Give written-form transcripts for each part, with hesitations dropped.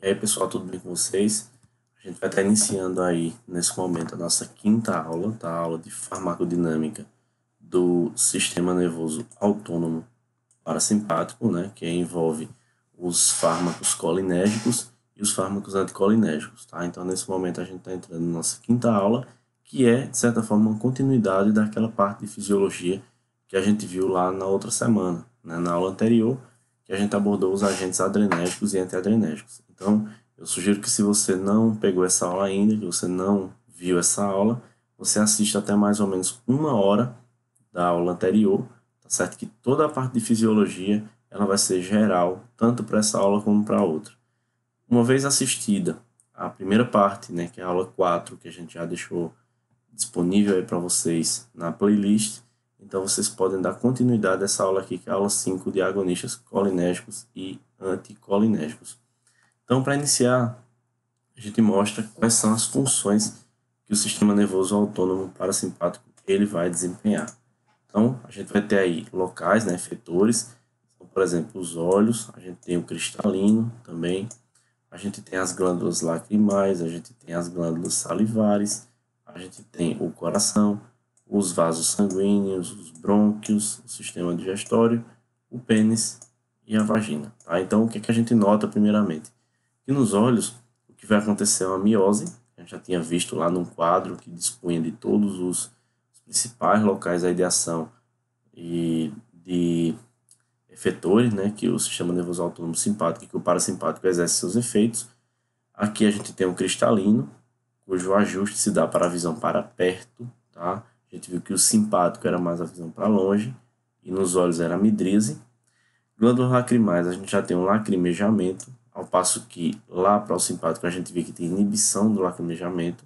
E aí, pessoal, tudo bem com vocês? A gente vai estar iniciando aí, nesse momento, a nossa quinta aula, tá? A aula de farmacodinâmica do sistema nervoso autônomo parasimpático, né? Que envolve os fármacos colinérgicos e os fármacos anticolinérgicos, tá? Então, nesse momento, a gente está entrando na nossa quinta aula, que é, de certa forma, uma continuidade daquela parte de fisiologia que a gente viu lá na outra semana, né? Na aula anterior, que a gente abordou os agentes adrenérgicos e antiadrenérgicos. Então, eu sugiro que se você não pegou essa aula ainda, que você não viu essa aula, você assista até mais ou menos 1 hora da aula anterior, tá certo? Que toda a parte de fisiologia ela vai ser geral, tanto para essa aula como para outra. Uma vez assistida a primeira parte, né, que é a aula 4, que a gente já deixou disponível aí para vocês na playlist, então vocês podem dar continuidade a essa aula aqui, que é a aula 5 de agonistas colinérgicos e anticolinérgicos. Então, para iniciar, a gente mostra quais são as funções que o sistema nervoso autônomo parasimpático ele vai desempenhar. Então, a gente vai ter aí locais, né, efetores, então, por exemplo, os olhos, a gente tem o cristalino também, a gente tem as glândulas lacrimais, a gente tem as glândulas salivares, a gente tem o coração, os vasos sanguíneos, os brônquios, o sistema digestório, o pênis e a vagina. Tá? Então, o que a gente nota primeiramente? Que nos olhos, o que vai acontecer é uma miose, a gente já tinha visto lá num quadro que dispunha de todos os principais locais aí de ação e de efetores, né, que o sistema nervoso autônomo simpático e que o parasimpático exerce seus efeitos. Aqui a gente tem um cristalino, cujo ajuste se dá para a visão para perto, tá? A gente viu que o simpático era mais a visão para longe, e nos olhos era a midríase. Glândulas lacrimais, a gente já tem um lacrimejamento, ao passo que lá para o simpático a gente vê que tem inibição do lacrimejamento.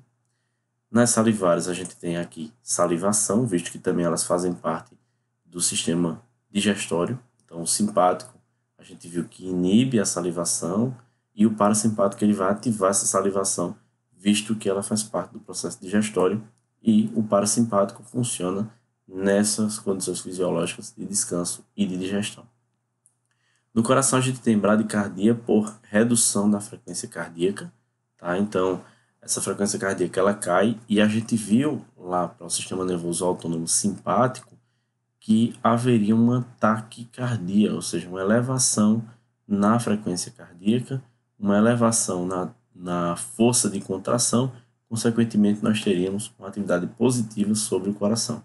Nas salivares a gente tem aqui salivação, visto que também elas fazem parte do sistema digestório. Então o simpático a gente viu que inibe a salivação e o parasimpático ele vai ativar essa salivação, visto que ela faz parte do processo digestório e o parasimpático funciona nessas condições fisiológicas de descanso e de digestão. No coração a gente tem bradicardia por redução da frequência cardíaca, tá? Então, essa frequência cardíaca ela cai e a gente viu lá para o sistema nervoso autônomo simpático que haveria uma taquicardia, ou seja, uma elevação na frequência cardíaca, uma elevação na força de contração, consequentemente nós teríamos uma atividade positiva sobre o coração.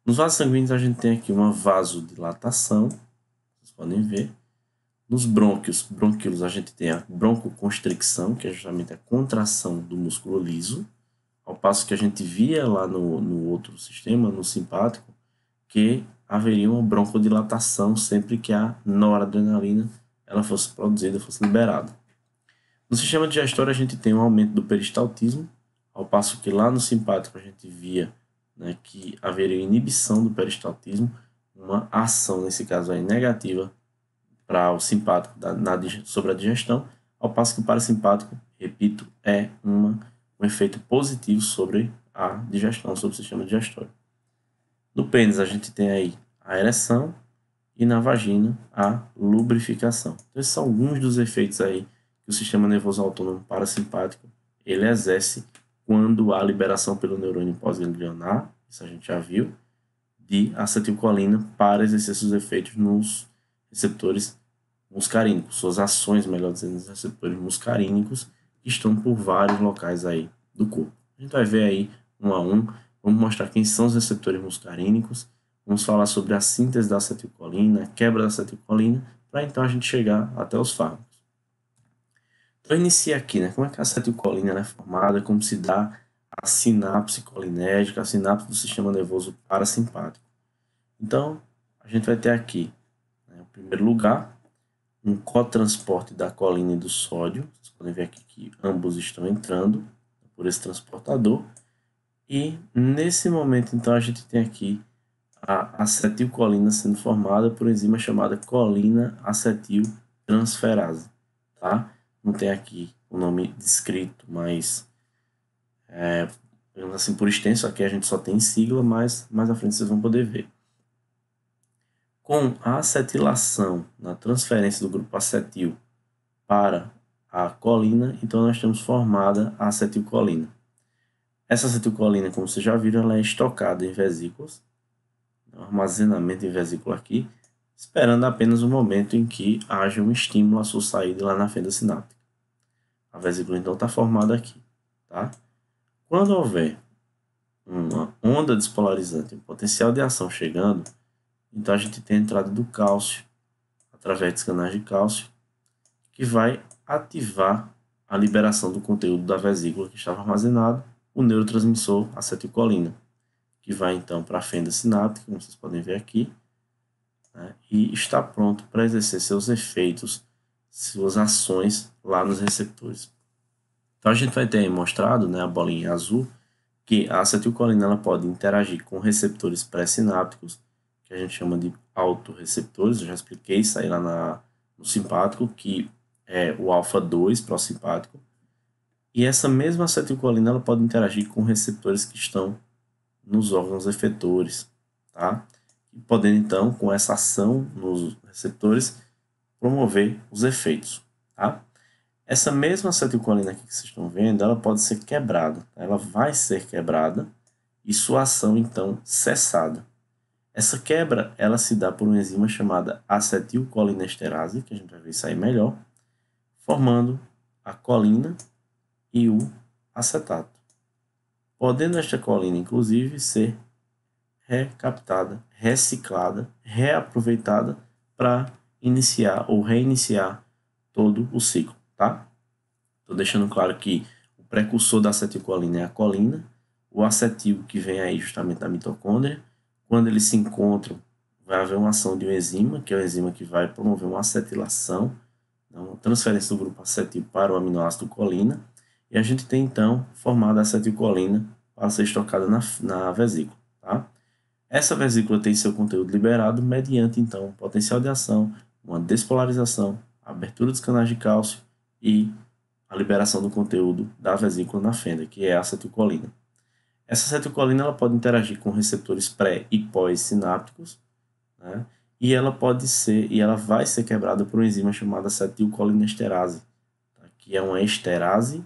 Nos vasos sanguíneos a gente tem aqui uma vasodilatação, vocês podem ver. Nos bronquíolos, a gente tem a broncoconstricção, que é justamente a contração do músculo liso, ao passo que a gente via lá no outro sistema, no simpático, que haveria uma broncodilatação sempre que a noradrenalina ela fosse produzida, fosse liberada. No sistema digestório, a gente tem um aumento do peristaltismo, ao passo que lá no simpático a gente via, né, que haveria inibição do peristaltismo, uma ação, nesse caso aí, negativa para o simpático sobre a digestão, ao passo que o parasimpático, repito, é um efeito positivo sobre a digestão, sobre o sistema digestório. No pênis a gente tem aí a ereção e na vagina a lubrificação. Então, esses são alguns dos efeitos aí que o sistema nervoso autônomo parasimpático ele exerce quando há liberação pelo neurônio pós-ganglionar, isso a gente já viu, de acetilcolina para exercer seus efeitos nos receptores muscarínicos, suas ações, melhor dizendo, nos receptores muscarínicos que estão por vários locais aí do corpo. A gente vai ver aí um a um, vamos mostrar quem são os receptores muscarínicos, vamos falar sobre a síntese da acetilcolina, a quebra da acetilcolina, para então a gente chegar até os fármacos. Então, inicia aqui, né? Como é que a acetilcolina é formada, como se dá a sinapse colinérgica, a sinapse do sistema nervoso parasimpático. Então, a gente vai ter aqui, né, em primeiro lugar, um cotransporte da colina e do sódio. Vocês podem ver aqui que ambos estão entrando por esse transportador. E nesse momento, então, a gente tem aqui a acetilcolina sendo formada por uma enzima chamada colina acetiltransferase, tá? Não tem aqui o nome descrito, mas assim, por extenso, aqui a gente só tem sigla, mas mais à frente vocês vão poder ver. Com a acetilação na transferência do grupo acetil para a colina, então nós temos formada a acetilcolina. Essa acetilcolina, como vocês já viram, ela é estocada em vesículas, armazenamento em vesícula aqui, esperando apenas o momento em que haja um estímulo à sua saída lá na fenda sináptica. A vesícula então está formada aqui, tá? Quando houver uma onda despolarizante, um potencial de ação chegando, então a gente tem a entrada do cálcio, através dos canais de cálcio, que vai ativar a liberação do conteúdo da vesícula que estava armazenado, o neurotransmissor acetilcolina, que vai então para a fenda sináptica, como vocês podem ver aqui, né, e está pronto para exercer seus efeitos, suas ações lá nos receptores. Então a gente vai ter aí mostrado, né, a bolinha azul, que a acetilcolina ela pode interagir com receptores pré-sinápticos, que a gente chama de autorreceptores. Eu já expliquei isso aí lá no simpático, que é o alfa-2 pró-simpático. E essa mesma acetilcolina ela pode interagir com receptores que estão nos órgãos efetores, tá? E podendo então, com essa ação nos receptores, promover os efeitos, tá? Essa mesma acetilcolina aqui que vocês estão vendo, ela pode ser quebrada. Ela vai ser quebrada e sua ação, então, cessada. Essa quebra, ela se dá por uma enzima chamada acetilcolinesterase, que a gente vai ver isso aí melhor, formando a colina e o acetato. Podendo esta colina, inclusive, ser recaptada, reciclada, reaproveitada para iniciar ou reiniciar todo o ciclo, tá? Estou deixando claro que o precursor da acetilcolina é a colina, o acetil que vem aí justamente da mitocôndria. Quando eles se encontram, vai haver uma ação de uma enzima, que é a enzima que vai promover uma acetilação, uma transferência do grupo acetil para o aminoácido colina, e a gente tem então formada a acetilcolina para ser estocada na vesícula, tá? Essa vesícula tem seu conteúdo liberado mediante então um potencial de ação, uma despolarização, abertura dos canais de cálcio e a liberação do conteúdo da vesícula na fenda, que é a acetilcolina. Essa acetilcolina ela pode interagir com receptores pré e pós-sinápticos, né? E ela vai ser quebrada por uma enzima chamada acetilcolinesterase, tá? Que é uma esterase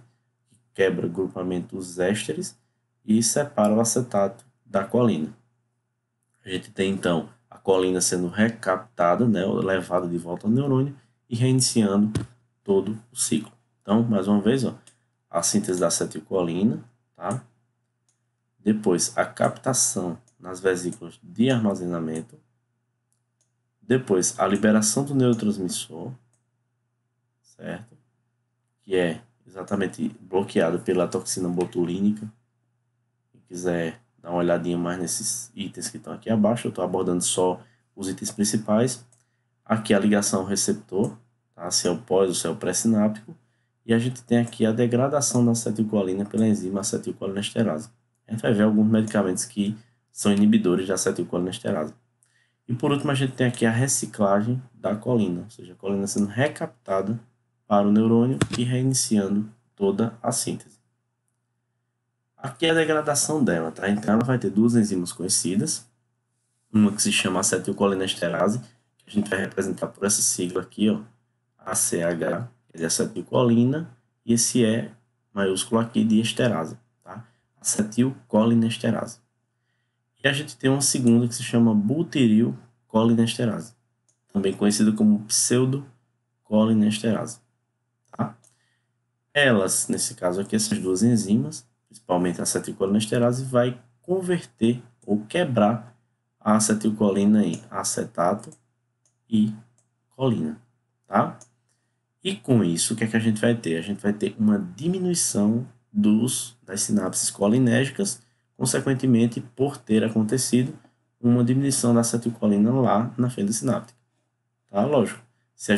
que quebra grupamentos ésteres e separa o acetato da colina. A gente tem então a colina sendo recaptada, né, levada de volta ao neurônio e reiniciando todo o ciclo. Então, mais uma vez, ó, a síntese da acetilcolina, tá? Depois, a captação nas vesículas de armazenamento. Depois, a liberação do neurotransmissor, certo? Que é exatamente bloqueado pela toxina botulínica. Quem quiser dar uma olhadinha mais nesses itens que estão aqui abaixo, eu estou abordando só os itens principais. Aqui a ligação ao receptor, tá? Se é o pós ou se é o pré-sináptico. E a gente tem aqui a degradação da acetilcolina pela enzima acetilcolinesterase. A gente vai ver alguns medicamentos que são inibidores da acetilcolinesterase. E por último, a gente tem aqui a reciclagem da colina, ou seja, a colina sendo recaptada para o neurônio e reiniciando toda a síntese. Aqui é a degradação dela, tá? Então ela vai ter duas enzimas conhecidas, uma que se chama acetilcolinesterase, que a gente vai representar por essa sigla aqui, ó, ACH, que é de acetilcolina, e esse E maiúsculo aqui de esterase, tá? Acetilcolinesterase. E a gente tem uma segunda que se chama butirilcolinesterase, também conhecida como pseudocolinesterase, tá? Elas, nesse caso aqui, essas duas enzimas, principalmente a acetilcolinesterase, vai converter ou quebrar a acetilcolina em acetato e colina, tá? E com isso, o que é que a gente vai ter? A gente vai ter uma diminuição das sinapses colinérgicas, consequentemente, por ter acontecido uma diminuição da acetilcolina lá na fenda sináptica. Tá? Lógico, se a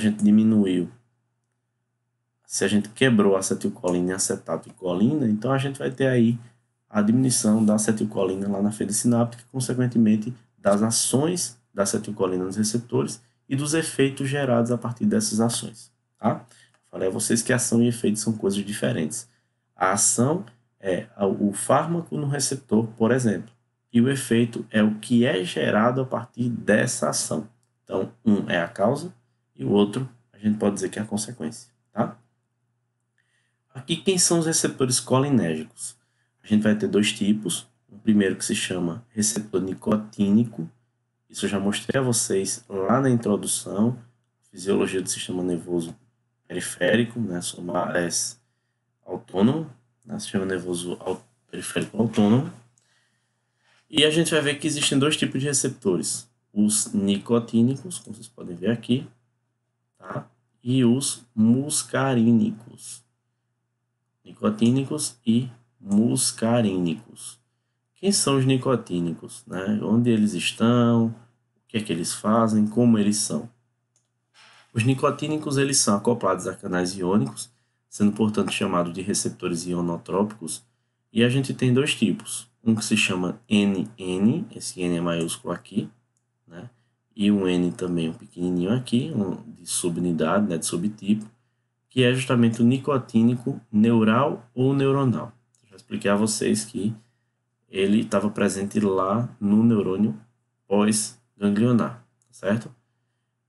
gente quebrou a acetilcolina em acetato e colina, então a gente vai ter aí a diminuição da acetilcolina lá na fenda sináptica, consequentemente, das ações da acetilcolina nos receptores e dos efeitos gerados a partir dessas ações. Tá? Falei a vocês que ação e efeito são coisas diferentes. A ação é o fármaco no receptor, por exemplo, e o efeito é o que é gerado a partir dessa ação. Então, um é a causa e o outro a gente pode dizer que é a consequência. Tá? Aqui, quem são os receptores colinérgicos? A gente vai ter dois tipos. O primeiro que se chama receptor nicotínico. Isso eu já mostrei a vocês lá na introdução, fisiologia do sistema nervoso periférico, né, autônomo, né, sistema nervoso periférico autônomo. E a gente vai ver que existem dois tipos de receptores. Os nicotínicos, como vocês podem ver aqui, tá? E os muscarínicos. Nicotínicos e muscarínicos. Quem são os nicotínicos? Né? Onde eles estão? O que é que eles fazem? Como eles são? Os nicotínicos eles são acoplados a canais iônicos, sendo portanto chamados de receptores ionotrópicos, e a gente tem dois tipos. Um que se chama NN, esse N é maiúsculo aqui, né? E um N também um pequenininho aqui, de subunidade, né? De subtipo, que é justamente o nicotínico neural ou neuronal. Eu já expliquei a vocês que ele estava presente lá no neurônio pós-ganglionar, certo?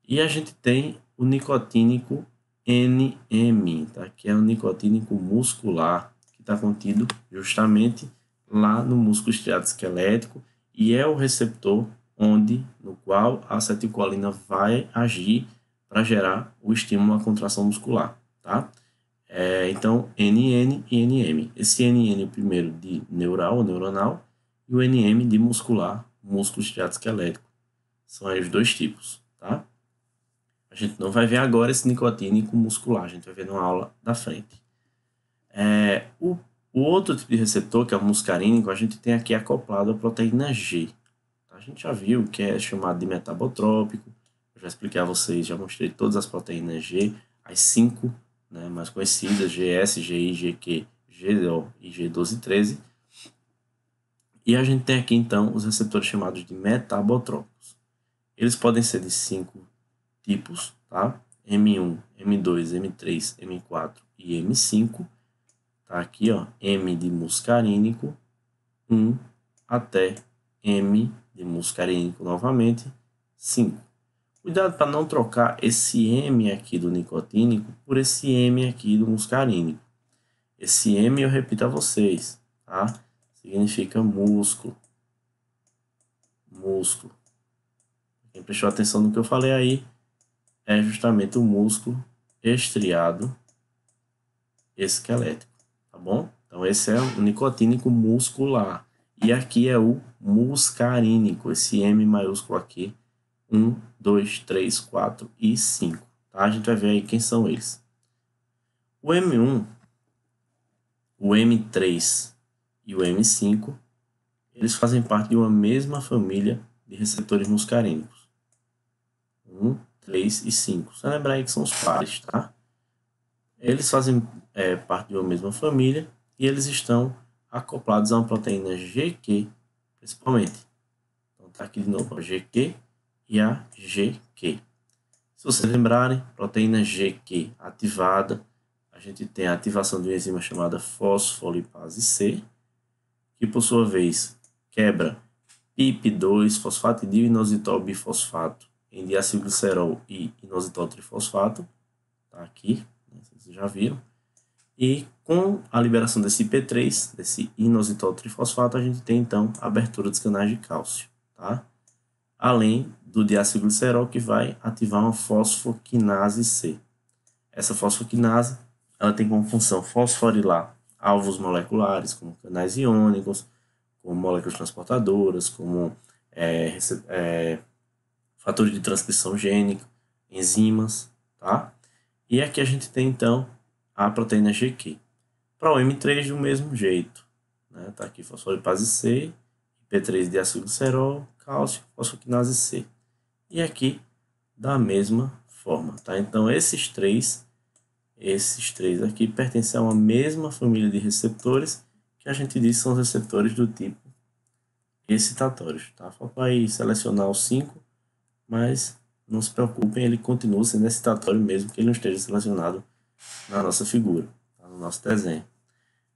E a gente tem o nicotínico NM, tá? Que é o nicotínico muscular, que está contido justamente lá no músculo estriado esquelético e é o receptor no qual a acetilcolina vai agir para gerar o estímulo à contração muscular, tá? Então, NN e NM. Esse NN é o primeiro de neural ou neuronal e o NM de muscular, músculo estriado esquelético. São aí os dois tipos, tá? A gente não vai ver agora esse nicotínico muscular, a gente vai ver numa aula da frente. O outro tipo de receptor, que é o muscarínico, a gente tem aqui acoplado a proteína G. A gente já viu que é chamado de metabotrópico, eu já expliquei a vocês, já mostrei todas as proteínas G, as 5, né, mais conhecidas, GS, GI, GQ, GO e G1213. E a gente tem aqui então os receptores chamados de metabotrópicos. Eles podem ser de 5 tipos, tá? M1, M2, M3, M4 e M5. Tá aqui, ó, M de muscarínico, 1 até M de muscarínico novamente, 5. Cuidado para não trocar esse M aqui do nicotínico por esse M aqui do muscarínico. Esse M eu repito a vocês, tá? Significa músculo. Músculo. Quem prestou atenção no que eu falei aí é justamente o músculo estriado esquelético, tá bom? Então esse é o nicotínico muscular. E aqui é o muscarínico, esse M maiúsculo aqui, 1, 2, 3, 4 e 5. Tá? A gente vai ver aí quem são eles. O M1, o M3 e o M5, eles fazem parte de uma mesma família de receptores muscarínicos. 1, 3 e 5. Só lembrar aí que são os pares, tá? Eles fazem parte de uma mesma família e eles estão acoplados a uma proteína GQ, principalmente. Então tá aqui de novo a GQ e a GQ. Se vocês lembrarem, proteína GQ ativada, a gente tem a ativação de uma enzima chamada fosfolipase C, que por sua vez quebra PIP2, fosfatidil-inositol bifosfato, em diacilglicerol e inositol trifosfato, tá aqui, né, vocês já viram. E com a liberação desse IP3, desse inositol trifosfato, a gente tem então a abertura dos canais de cálcio, tá? Além do diacilglicerol que vai ativar uma fosfoquinase C. Essa fosfoquinase, ela tem como função fosforilar alvos moleculares, como canais iônicos, como moléculas transportadoras, como fatores de transcrição gênica, enzimas, tá? E aqui a gente tem então a proteína GQ. Para o M3 do mesmo jeito, né? Tá aqui fosfolipase C, IP3 diacilglicerol, cálcio, fosfoquinase C. E aqui da mesma forma, tá? Então esses três aqui pertencem a uma mesma família de receptores que a gente diz são os receptores do tipo excitatórios, tá? Falta aí selecionar os 5, mas não se preocupem, ele continua sendo excitatório mesmo que ele não esteja selecionado na nossa figura, tá? No nosso desenho.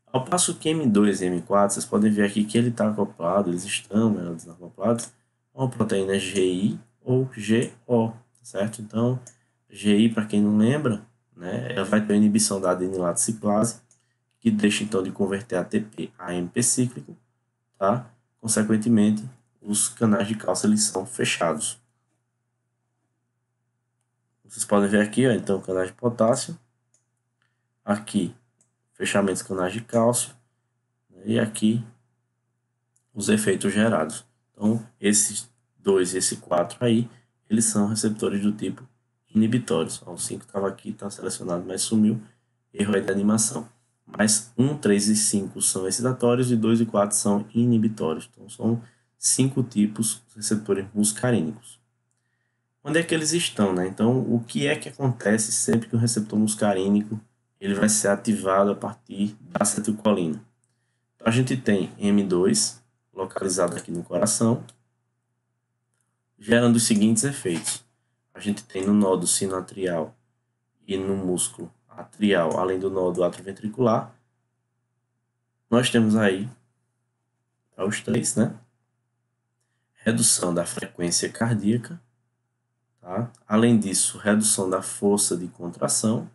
Ao passo que M2 e M4, vocês podem ver aqui que ele está acoplado, eles estão acoplados a uma proteína GI ou GO, certo? Então, GI, para quem não lembra, né, ela vai ter inibição da adenilato ciclase que deixa então de converter ATP a AMP cíclico, tá? Consequentemente, os canais de cálcio eles são fechados. Vocês podem ver aqui, ó, então, canais de potássio, aqui, fechamentos canais de cálcio, e aqui, os efeitos gerados. Então, esses 2 e esse 4 aí, eles são receptores do tipo inibitórios. Ó, o 5 estava aqui, está selecionado, mas sumiu, erro aí da animação. Mas 1, 3 e 5 são excitatórios e 2 e 4 são inibitórios. Então, são 5 tipos de receptores muscarínicos. Onde é que eles estão, né? Então, o que é que acontece sempre que o receptor muscarínico ele vai ser ativado a partir da acetilcolina? Então, a gente tem M2 localizado aqui no coração, gerando os seguintes efeitos. A gente tem no nódo sinoatrial e no músculo atrial, além do nódo atrioventricular, nós temos aí, para os três, né? Redução da frequência cardíaca, tá? Além disso, redução da força de contração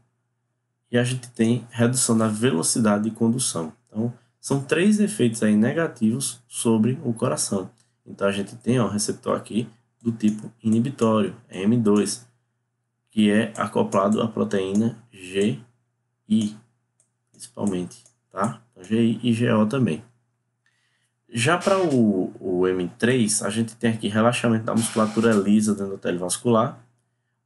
e a gente tem redução da velocidade de condução. Então, são 3 efeitos aí negativos sobre o coração. Então, a gente tem um receptor aqui do tipo inibitório, M2, que é acoplado à proteína GI, principalmente, tá? Então, GI e GO também. Já para o M3, a gente tem aqui relaxamento da musculatura lisa do endotélio vascular,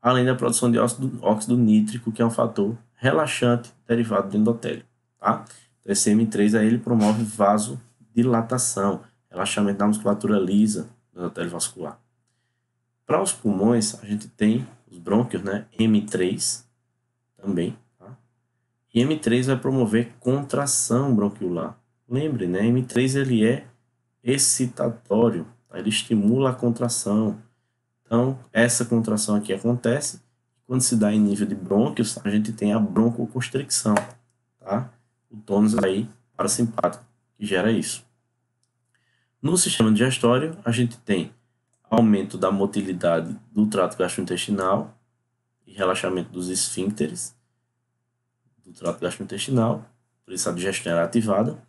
além da produção de óxido nítrico, que é um fator relaxante derivado do endotélio, tá? Então, esse M3 aí, ele promove vasodilatação, relaxamento da musculatura lisa do endotélio vascular. Para os pulmões, a gente tem os brônquios, né? M3 também, tá? E M3 vai promover contração bronquiolar. Lembre, né? M3 ele é excitatório, tá? Ele estimula a contração. Então, essa contração aqui acontece quando se dá em nível de brônquios, a gente tem a broncoconstricção, tá? O tônus aí parasimpático que gera isso. No sistema digestório, a gente tem aumento da motilidade do trato gastrointestinal e relaxamento dos esfíncteres do trato gastrointestinal, por isso a digestão é ativada.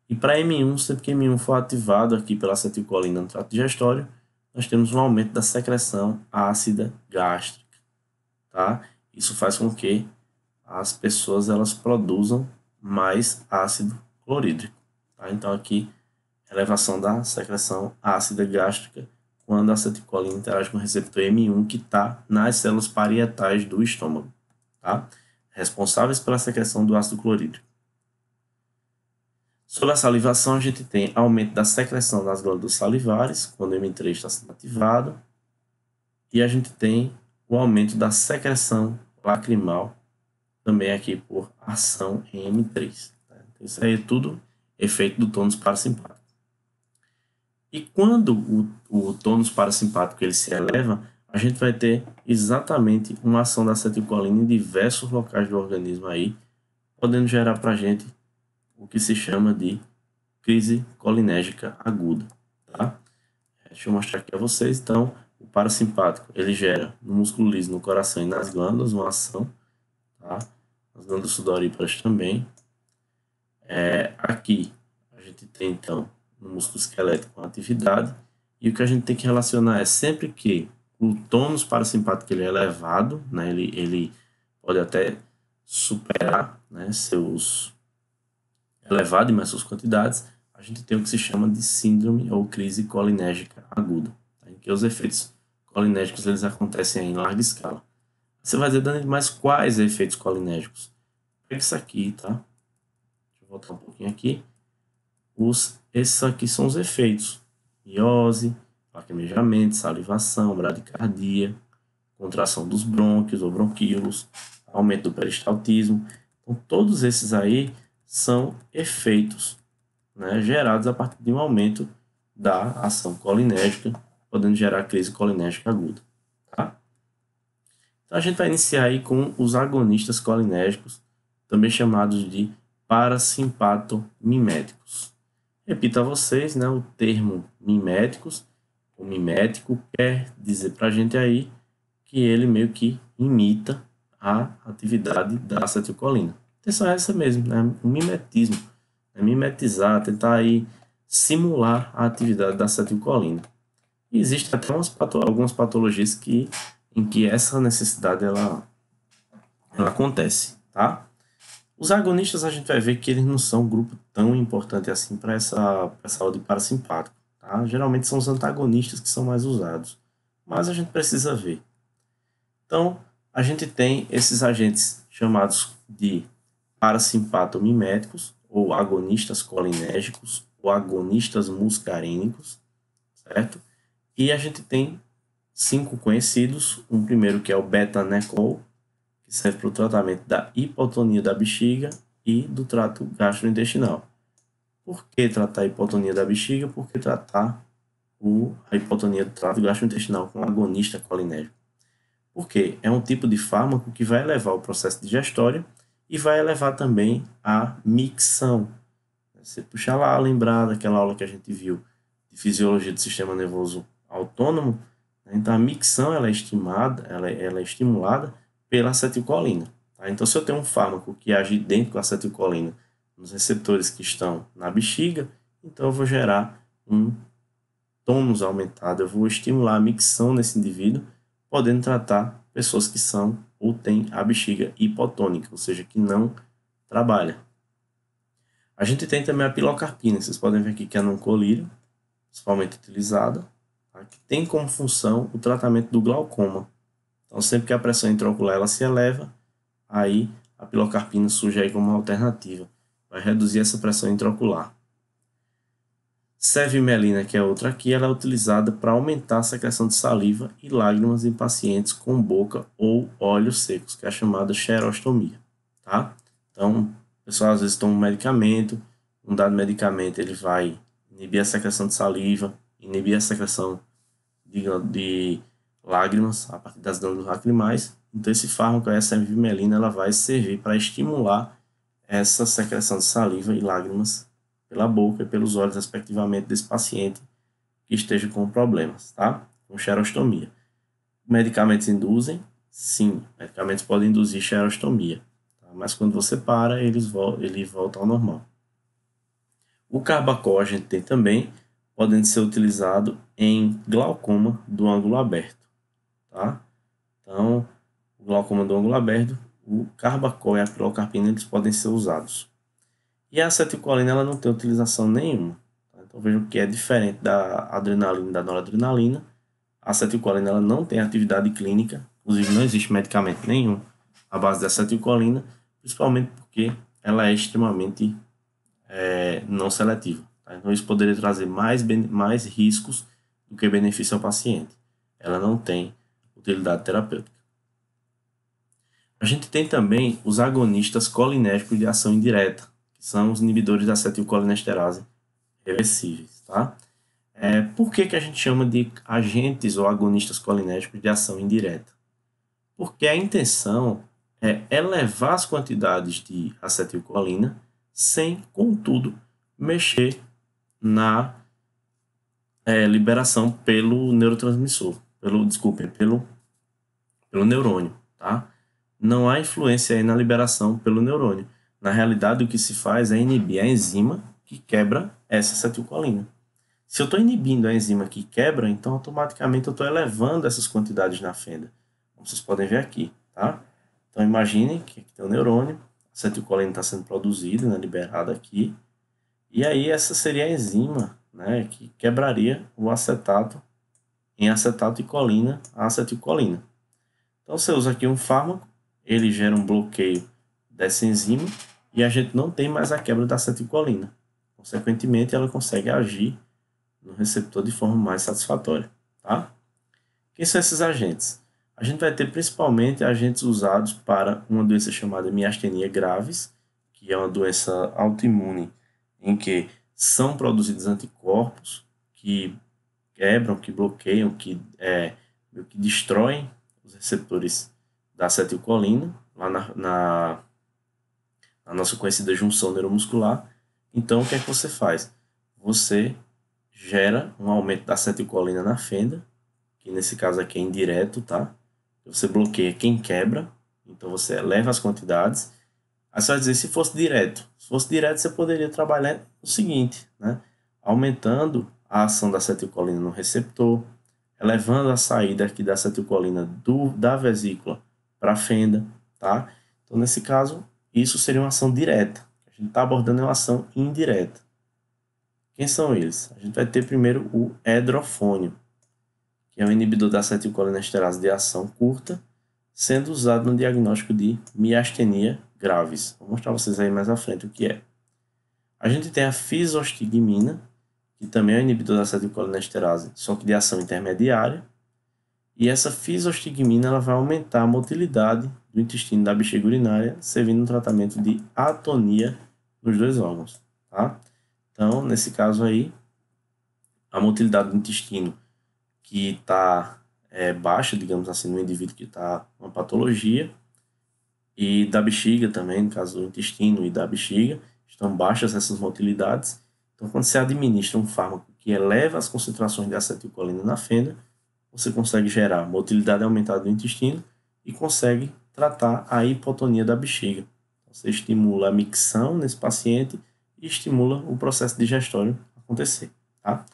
E para M1, sempre que M1 for ativado aqui pela acetilcolina no trato digestório, nós temos um aumento da secreção ácida gástrica, tá? Isso faz com que as pessoas elas produzam mais ácido clorídrico, tá? Então aqui, elevação da secreção ácida gástrica quando a acetilcolina interage com o receptor M1 que está nas células parietais do estômago, tá? Responsáveis pela secreção do ácido clorídrico. Sobre a salivação, a gente tem aumento da secreção das glândulas salivares, quando o M3 está sendo ativado, e a gente tem o aumento da secreção lacrimal, também aqui por ação em M3. Tá? Então, isso aí é tudo efeito do tônus parasimpático. E quando o tônus parasimpático ele se eleva, a gente vai ter exatamente uma ação da acetilcolina em diversos locais do organismo aí, podendo gerar para a gente o que se chama de crise colinérgica aguda, tá? Deixa eu mostrar aqui a vocês. Então, o parasimpático, ele gera no músculo liso, no coração e nas glândulas uma ação, tá? As glândulas sudoríparas também. Aqui, a gente tem, então, no músculo esquelético uma atividade, e o que a gente tem que relacionar é sempre que o tônus parasimpático ele é elevado, né? Ele pode até superar, né, elevado em suas quantidades, a gente tem o que se chama de síndrome ou crise colinérgica aguda, tá? Em que os efeitos colinérgicos eles acontecem em larga escala. Você vai dizer, Dani, mas quais efeitos colinérgicos? Pega isso aqui, tá? Deixa eu voltar um pouquinho aqui. Esses aqui são os efeitos: miose, lacrimejamento, salivação, bradicardia, contração dos brônquios ou bronquíolos, aumento do peristaltismo. Então, todos esses aí são efeitos, né, gerados a partir de um aumento da ação colinérgica, podendo gerar crise colinérgica aguda. Tá? Então, a gente vai iniciar aí com os agonistas colinérgicos, também chamados de parasimpatomiméticos. Repito a vocês, né, o termo miméticos. O mimético quer dizer para a gente aí que ele meio que imita a atividade da acetilcolina. intenção é essa mesmo, né? O mimetismo. É mimetizar, tentar aí simular a atividade da acetilcolina. E existem até algumas patologias em que essa necessidade ela acontece, tá? Os agonistas a gente vai ver que eles não são um grupo tão importante assim para essa aula de parasimpático, tá? Geralmente são os antagonistas que são mais usados, mas a gente precisa ver. Então, a gente tem esses agentes chamados de parasimpatomiméticos, ou agonistas colinérgicos, ou agonistas muscarínicos, certo? E a gente tem 5 conhecidos. Um primeiro que é o beta-anecol, que serve para o tratamento da hipotonia da bexiga e do trato gastrointestinal. Por que tratar a hipotonia da bexiga? Por que tratar a hipotonia do trato gastrointestinal com agonista colinérgico? Porque é um tipo de fármaco que vai elevar o processo digestório e vai elevar também a micção. Você puxa lá, lembrar daquela aula que a gente viu de fisiologia do sistema nervoso autônomo, né? Então a micção ela é estimulada pela acetilcolina. Tá? Então se eu tenho um fármaco que age dentro da acetilcolina nos receptores que estão na bexiga, então eu vou gerar um tônus aumentado, eu vou estimular a micção nesse indivíduo, podendo tratar pessoas que são ou têm a bexiga hipotônica, ou seja, que não trabalha. A gente tem também a pilocarpina, vocês podem ver aqui que é num colírio, principalmente utilizada, tá? Que tem como função o tratamento do glaucoma. Então, sempre que a pressão intraocular ela se eleva, aí a pilocarpina surge aí como uma alternativa, vai reduzir essa pressão intraocular. Cevimelina, que é outra aqui, ela é utilizada para aumentar a secreção de saliva e lágrimas em pacientes com boca ou olhos secos, que é a chamada xerostomia, tá? Então, o pessoal às vezes toma um medicamento, um dado medicamento ele vai inibir a secreção de saliva, inibir a secreção de lágrimas a partir das glândulas lacrimais. Então, esse fármaco, a cevimelina, ela vai servir para estimular essa secreção de saliva e lágrimas pela boca e pelos olhos, respectivamente, desse paciente que esteja com problemas, tá? Com xerostomia. Medicamentos induzem? Sim, medicamentos podem induzir xerostomia, tá? Mas quando você para, ele volta ao normal. O carbacol a gente tem também, podendo ser utilizado em glaucoma do ângulo aberto, tá? Então, o glaucoma do ângulo aberto, o carbacol e a pilocarpina, eles podem ser usados. E a acetilcolina ela não tem utilização nenhuma. Tá? Então vejam que é diferente da adrenalina e da noradrenalina. A acetilcolina ela não tem atividade clínica, inclusive não existe medicamento nenhum à base da acetilcolina, principalmente porque ela é extremamente não seletiva. Tá? Então isso poderia trazer mais riscos do que benefício ao paciente. Ela não tem utilidade terapêutica. A gente tem também os agonistas colinérgicos de ação indireta, que são os inibidores da acetilcolinesterase reversíveis, tá? Por que a gente chama de agentes ou agonistas colinérgicos de ação indireta? Porque a intenção é elevar as quantidades de acetilcolina sem, contudo, mexer na liberação pelo neurotransmissor, pelo neurônio, tá? Não há influência aí na liberação pelo neurônio. Na realidade, o que se faz é inibir a enzima que quebra essa acetilcolina. Se eu estou inibindo a enzima que quebra, então automaticamente eu estou elevando essas quantidades na fenda, como vocês podem ver aqui, tá? Então imaginem que aqui tem o neurônio, a acetilcolina está sendo produzida, né, liberada aqui, e aí essa seria a enzima, né, que quebraria o acetato em acetato e colina a acetilcolina. Então você usa aqui um fármaco, ele gera um bloqueio dessa enzima e a gente não tem mais a quebra da acetilcolina. Consequentemente, ela consegue agir no receptor de forma mais satisfatória, tá? Quem são esses agentes? A gente vai ter principalmente agentes usados para uma doença chamada miastenia graves, que é uma doença autoimune em que são produzidos anticorpos que quebram, que bloqueiam, que destroem os receptores da acetilcolina, lá na nossa conhecida junção neuromuscular. Então, o que é que você faz? Você gera um aumento da acetilcolina na fenda, que nesse caso aqui é indireto, tá? Você bloqueia quem quebra, então você eleva as quantidades, Aí você vai dizer, se fosse direto. Se fosse direto, você poderia trabalhar o seguinte, né? Aumentando a ação da acetilcolina no receptor, elevando a saída aqui da acetilcolina da vesícula para a fenda, tá? Então, nesse caso, isso seria uma ação direta. A gente está abordando uma ação indireta. Quem são eles? A gente vai ter primeiro o edrofônio, que é um inibidor da acetilcolinesterase de ação curta, sendo usado no diagnóstico de miastenia graves. Vou mostrar para vocês aí mais à frente o que é. A gente tem a fisostigmina, que também é um inibidor da acetilcolinesterase, só que de ação intermediária. E essa fisostigmina ela vai aumentar a motilidade do intestino da bexiga urinária, servindo no tratamento de atonia nos dois órgãos. Tá? Então, nesse caso aí, a motilidade do intestino que está baixa, digamos assim, no indivíduo que está com uma patologia, e da bexiga também, no caso do intestino e da bexiga, estão baixas essas motilidades. Então, quando você administra um fármaco que eleva as concentrações de acetilcolina na fenda, você consegue gerar motilidade aumentada do intestino e consegue tratar a hipotonia da bexiga. Você estimula a micção nesse paciente e estimula o processo digestório acontecer. Tá?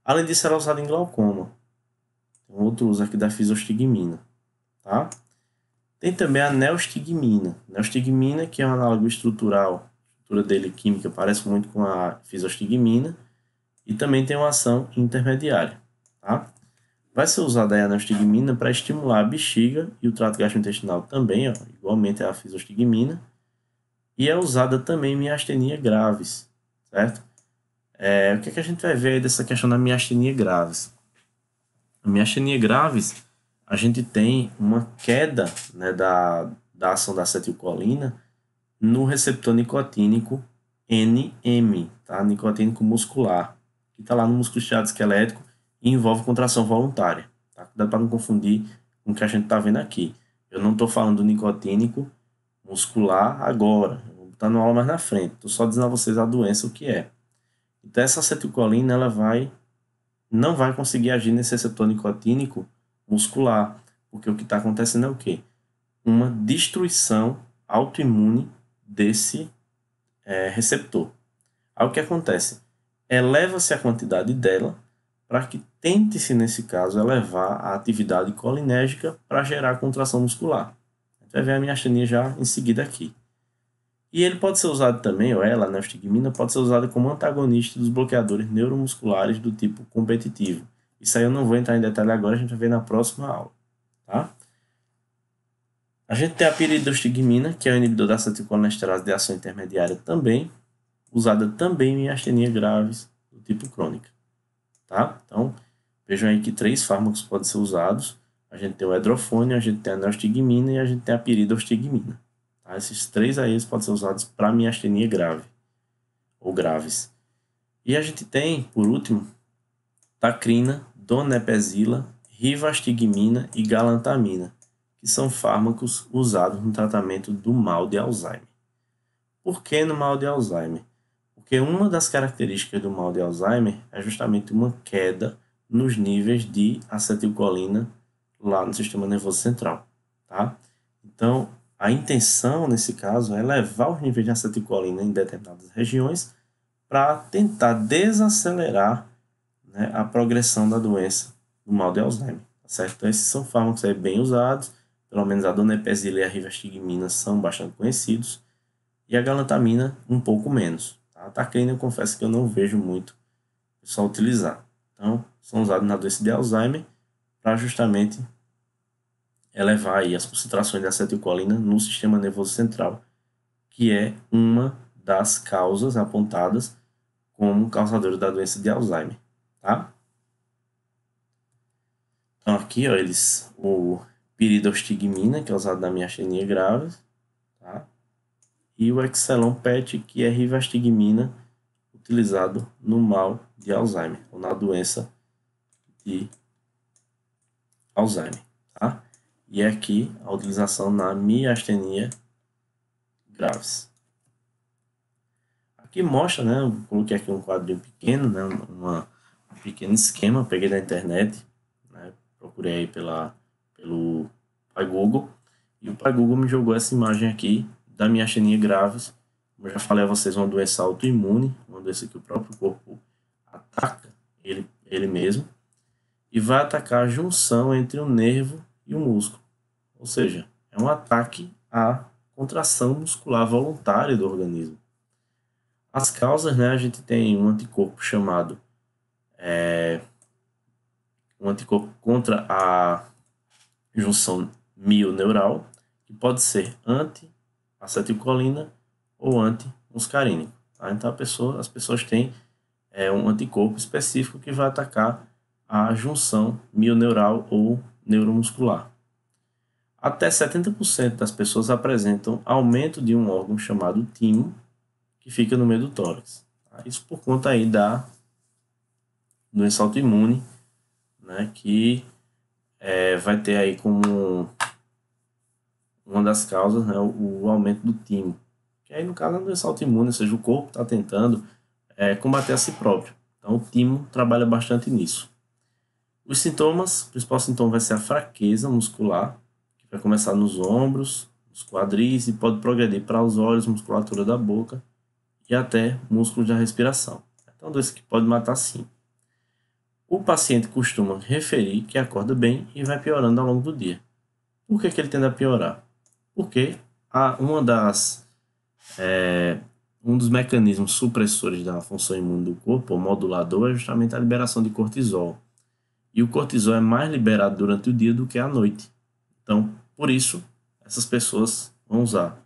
Além disso, ela é usada em glaucoma. Tem outro uso aqui da fisostigmina. Tá? Tem também a neostigmina. Neostigmina, que é um análogo estrutural, a estrutura dele química parece muito com a fisostigmina, e também tem uma ação intermediária. Tá? Vai ser usada a neostigmina para estimular a bexiga e o trato gastrointestinal também, ó, igualmente a fisostigmina, e é usada também em miastenia graves, certo? O que a gente vai ver aí dessa questão da miastenia graves? A miastenia graves, a gente tem uma queda, né, da ação da acetilcolina no receptor nicotínico NM, tá? Nicotínico muscular, que está lá no músculo estriado esquelético e envolve contração voluntária. Tá? Cuidado para não confundir com o que a gente está vendo aqui. Eu não estou falando do nicotínico muscular agora, vou botar no aula mais na frente. Estou só dizendo a vocês a doença, o que é. Então, essa acetilcolina ela não vai conseguir agir nesse receptor nicotínico muscular, porque o que está acontecendo é o quê? Uma destruição autoimune desse receptor. Aí o que acontece? Eleva-se a quantidade dela para que tente-se, nesse caso, elevar a atividade colinérgica para gerar contração muscular. A gente vai ver a miastenia já em seguida aqui. E ele pode ser usado também, ou ela, a neostigmina, pode ser usada como antagonista dos bloqueadores neuromusculares do tipo competitivo. Isso aí eu não vou entrar em detalhe agora, a gente vai ver na próxima aula. Tá? A gente tem a piridostigmina, que é o inibidor da acetilcolinesterase de ação intermediária também, usada também em miastenia graves do tipo crônica. Tá? Então, vejam aí que 3 fármacos podem ser usados. A gente tem o edrofônio, a gente tem a neostigmina e a gente tem a piridostigmina. Tá? Esses 3 aí podem ser usados para miastenia grave ou graves. E a gente tem, por último, tacrina, donepezila, rivastigmina e galantamina, que são fármacos usados no tratamento do mal de Alzheimer. Por que no mal de Alzheimer? Porque uma das características do mal de Alzheimer é justamente uma queda nos níveis de acetilcolina lá no sistema nervoso central. Tá? Então, a intenção, nesse caso, é elevar os níveis de acetilcolina em determinadas regiões para tentar desacelerar, né, a progressão da doença do mal de Alzheimer. Tá certo? Então, esses são fármacos aí bem usados, pelo menos a donepezila e a rivastigmina são bastante conhecidos, e a galantamina um pouco menos. A tacrina eu confesso que eu não vejo muito o pessoal utilizar. Então, são usados na doença de Alzheimer para justamente elevar aí as concentrações de acetilcolina no sistema nervoso central, que é uma das causas apontadas como causadora da doença de Alzheimer. Tá? Então, aqui, ó, o piridostigmina, que é usado na miastenia grave, tá? E o Excelon PET, que é rivastigmina, utilizado no mal de Alzheimer, ou na doença de Alzheimer. Tá? E aqui a utilização na miastenia graves. Aqui mostra, né, eu coloquei aqui um quadrinho pequeno, né, um pequeno esquema, peguei da internet, né, procurei aí pelo Pai Google, e o Pai Google me jogou essa imagem aqui da miastenia graves, como eu já falei a vocês, uma doença autoimune, uma doença que o próprio corpo ataca ele mesmo, e vai atacar a junção entre o nervo e o músculo. Ou seja, é um ataque à contração muscular voluntária do organismo. As causas, né, a gente tem um anticorpo chamado um anticorpo contra a junção mioneural, que pode ser anti-acetilcolina ou anti-muscarínico. Tá? Então as pessoas têm um anticorpo específico que vai atacar a junção mioneural ou neuromuscular. Até 70% das pessoas apresentam aumento de um órgão chamado timo, que fica no meio do tórax. Tá? Isso por conta aí da doença autoimune, né, que vai ter aí como uma das causas, né, o aumento do timo. Que aí, no caso, é uma doença autoimune, ou seja, o corpo está tentando combater a si próprio. Então, o timo trabalha bastante nisso. Os sintomas, o principal sintoma vai ser a fraqueza muscular, que vai começar nos ombros, nos quadris e pode progredir para os olhos, musculatura da boca e até músculos da respiração. Então, é uma doença que pode matar sim. O paciente costuma referir que acorda bem e vai piorando ao longo do dia. Por que ele tende a piorar? Porque um dos mecanismos supressores da função imune do corpo, o modulador, é justamente a liberação de cortisol. E o cortisol é mais liberado durante o dia do que à noite. Então, por isso, essas pessoas vão usar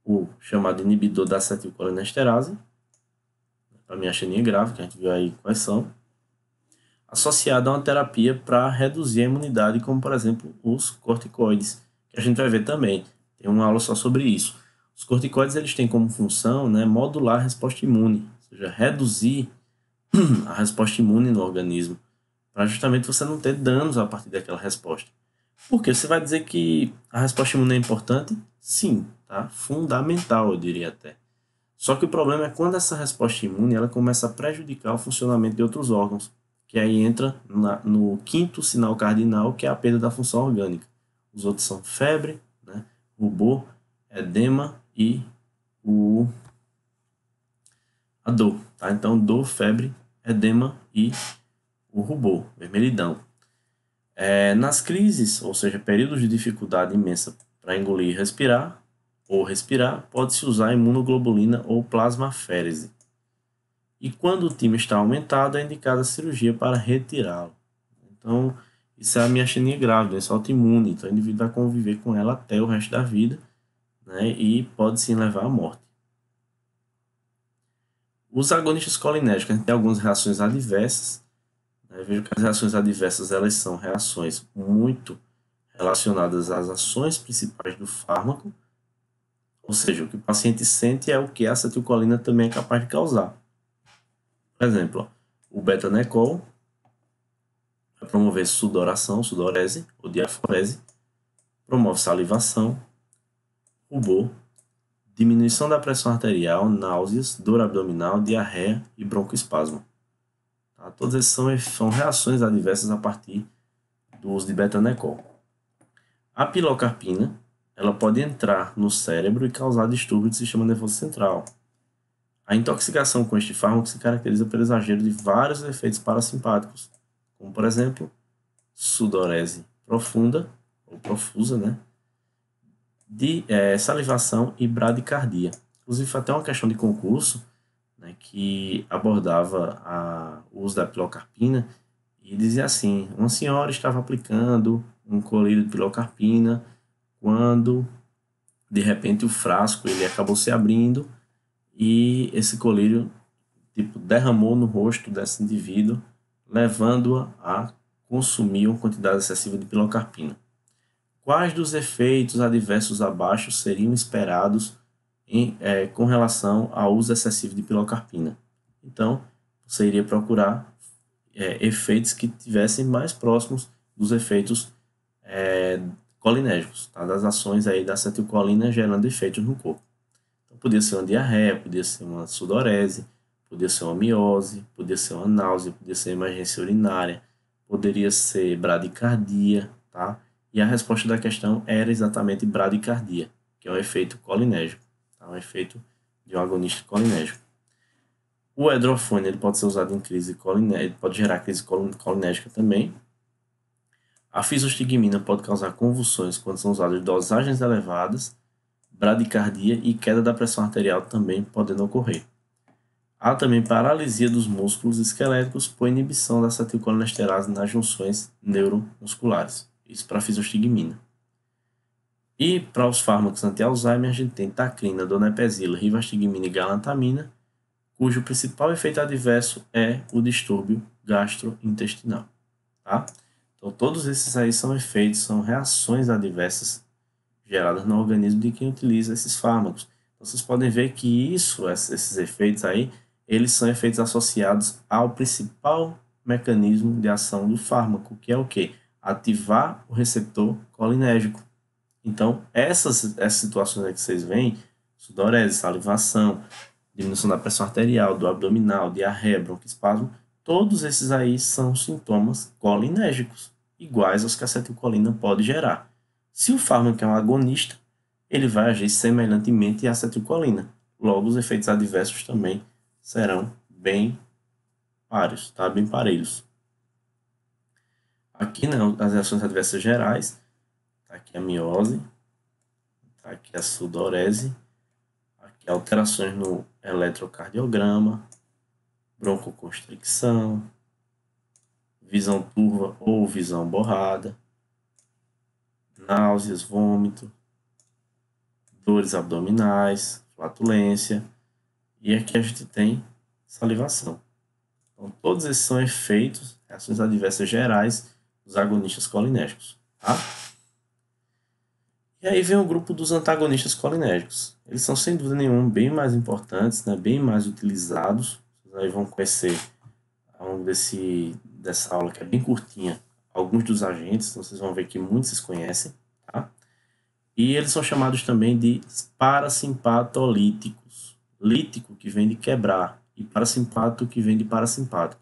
o chamado inibidor da acetilcolinesterase, para miastenia grave, que a gente viu aí quais são, associado a uma terapia para reduzir a imunidade, como, por exemplo, os corticoides, que a gente vai ver também. Tem uma aula só sobre isso. Os corticoides eles têm como função, né, modular a resposta imune, ou seja, reduzir a resposta imune no organismo, para justamente você não ter danos a partir daquela resposta. Por quê? Você vai dizer que a resposta imune é importante? Sim, tá? Fundamental, eu diria até. Só que o problema é quando essa resposta imune ela começa a prejudicar o funcionamento de outros órgãos, que aí entra no quinto sinal cardinal, que é a perda da função orgânica. Os outros são febre, né, rubor, edema e a dor. Tá? Então, dor, febre, edema e o rubor, vermelhidão. Nas crises, ou seja, períodos de dificuldade imensa para engolir e respirar, pode-se usar imunoglobulina ou plasmaférese. E quando o timo está aumentado, é indicada a cirurgia para retirá-lo. Então, isso é a miastenia grave, doença autoimune. Então, o indivíduo vai conviver com ela até o resto da vida, né, e pode sim levar à morte. Os agonistas colinérgicos, a gente tem algumas reações adversas. Vejo que as reações adversas elas são reações muito relacionadas às ações principais do fármaco, ou seja, o que o paciente sente é o que a acetilcolina também é capaz de causar. Por exemplo, o betanecol vai promover sudoração, sudorese ou diaforese, promove salivação, rubor, diminuição da pressão arterial, náuseas, dor abdominal, diarreia e broncoespasmo. Tá? Todas essas são reações adversas a partir do uso de betanecol. A pilocarpina ela pode entrar no cérebro e causar distúrbio do sistema nervoso central. A intoxicação com este fármaco se caracteriza pelo exagero de vários efeitos parasimpáticos, como, por exemplo, sudorese profunda, ou profusa, né? De salivação e bradicardia. Inclusive, foi até uma questão de concurso, né, que abordava o uso da pilocarpina e dizia assim: uma senhora estava aplicando um colírio de pilocarpina quando, de repente, o frasco ele acabou se abrindo e esse colírio derramou no rosto desse indivíduo, levando-a a consumir uma quantidade excessiva de pilocarpina. Quais dos efeitos adversos abaixo seriam esperados com relação ao uso excessivo de pilocarpina? Então, você iria procurar efeitos que tivessem mais próximos dos efeitos colinérgicos, tá? Das ações aí da acetilcolina gerando efeitos no corpo. Então, podia ser uma diarreia, podia ser uma sudorese, podia ser uma miose, podia ser uma náusea, podia ser emergência urinária, poderia ser bradicardia, tá? E a resposta da questão era exatamente bradicardia, que que é um efeito colinérgico, tá? Um efeito de um agonista colinérgico. O hedrofone ele pode ser usado em crise colinérgica, pode gerar crise colinérgica também. A fisostigmina pode causar convulsões quando são usadas dosagens elevadas, bradicardia e queda da pressão arterial também podendo ocorrer. Há também paralisia dos músculos esqueléticos por inibição da acetilcolinesterase nas junções neuromusculares. Isso para a fisostigmina. E para os fármacos anti-Alzheimer, a gente tem tacrina, donepezila, rivastigmina e galantamina, cujo principal efeito adverso é o distúrbio gastrointestinal. Tá? Então, todos esses aí são efeitos, são reações adversas geradas no organismo de quem utiliza esses fármacos. Então, vocês podem ver que esses efeitos aí, eles são efeitos associados ao principal mecanismo de ação do fármaco, que é o quê? Ativar o receptor colinérgico. Então, essas situações aí que vocês veem, sudorese, salivação, diminuição da pressão arterial, do abdominal, diarreia, broncoespasmo, todos esses aí são sintomas colinérgicos, iguais aos que a acetilcolina pode gerar. Se o fármaco é um agonista, ele vai agir semelhantemente à acetilcolina. Logo, os efeitos adversos também serão bem páreos, tá? Bem parelhos. Aqui, né, as reações adversas gerais, tá aqui a miose, tá aqui a sudorese, aqui alterações no eletrocardiograma, broncoconstricção, visão turva ou visão borrada, náuseas, vômito, dores abdominais, flatulência, e aqui a gente tem salivação. Então, todos esses são efeitos, reações adversas gerais dos agonistas colinérgicos. Tá? E aí vem o grupo dos antagonistas colinérgicos. Eles são, sem dúvida nenhuma, bem mais importantes, né, bem mais utilizados. Vocês aí vão conhecer, ao longo dessa aula, que é bem curtinha, alguns dos agentes, então vocês vão ver que muitos vocês conhecem. Tá? E eles são chamados também de parasimpatolíticos. Lítico, que vem de quebrar, e parasimpato, que vem de parasimpático.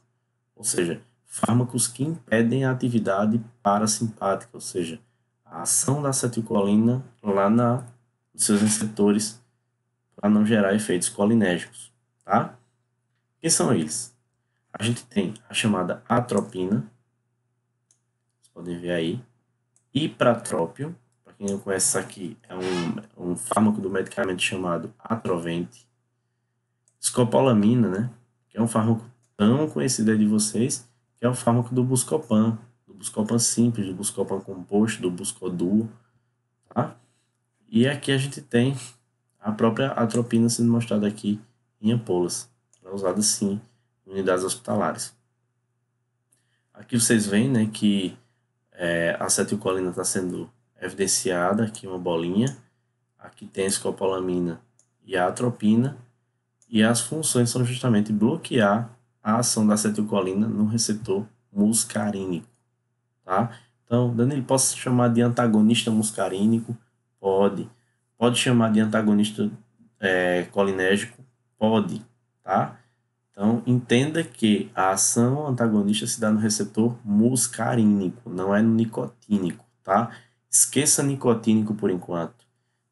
Ou seja, fármacos que impedem a atividade parasimpática, ou seja, a ação da acetilcolina lá nos seus receptores para não gerar efeitos colinérgicos. Tá? Quem são eles? A gente tem a chamada atropina, vocês podem ver aí, ipratrópio, para quem não conhece isso aqui, é um fármaco do medicamento chamado Atrovent, escopolamina, né, que é um fármaco tão conhecido aí de vocês, que é o fármaco do Buscopan simples, do Buscopan composto, do Buscoduo, tá? E aqui a gente tem a própria atropina sendo mostrada aqui em ampolas, usada sim em unidades hospitalares. Aqui vocês veem, né, que a acetilcolina está sendo evidenciada, aqui uma bolinha, aqui tem a escopolamina e a atropina, e as funções são justamente bloquear a ação da acetilcolina no receptor muscarínico. Tá? Então, Danilo, posso chamar de antagonista muscarínico? Pode. Pode chamar de antagonista colinérgico? Pode. Tá? Então, entenda que a ação antagonista se dá no receptor muscarínico, não é no nicotínico. Tá? Esqueça nicotínico por enquanto.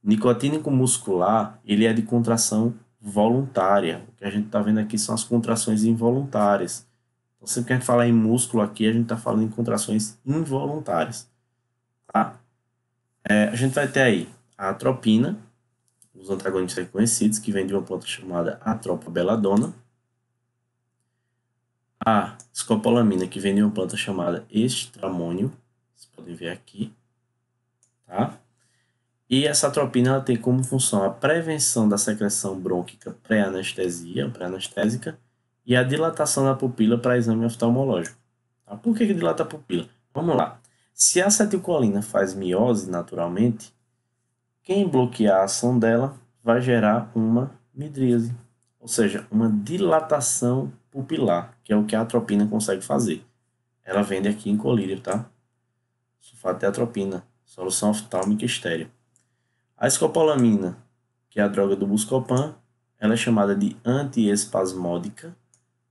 Nicotínico muscular, ele é de contração voluntária. O que a gente está vendo aqui são as contrações involuntárias. Então, sempre que a gente fala em músculo aqui, a gente está falando em contrações involuntárias. Tá? A gente vai ter aí a atropina, os antagonistas conhecidos, que vem de uma planta chamada Atropa belladonna. A escopolamina, que vem de uma planta chamada estramônio. Vocês podem ver aqui. Tá? E essa atropina ela tem como função a prevenção da secreção brônquica pré-anestésica e a dilatação da pupila para exame oftalmológico. Tá? Por que dilata a pupila? Vamos lá. Se a acetilcolina faz miose naturalmente, quem bloquear a ação dela vai gerar uma midríase, ou seja, uma dilatação pupilar, que é o que a atropina consegue fazer. Ela vende aqui em colírio, tá? Sulfato de atropina, solução oftálmica estéril. A escopolamina, que é a droga do Buscopan, ela é chamada de antiespasmódica,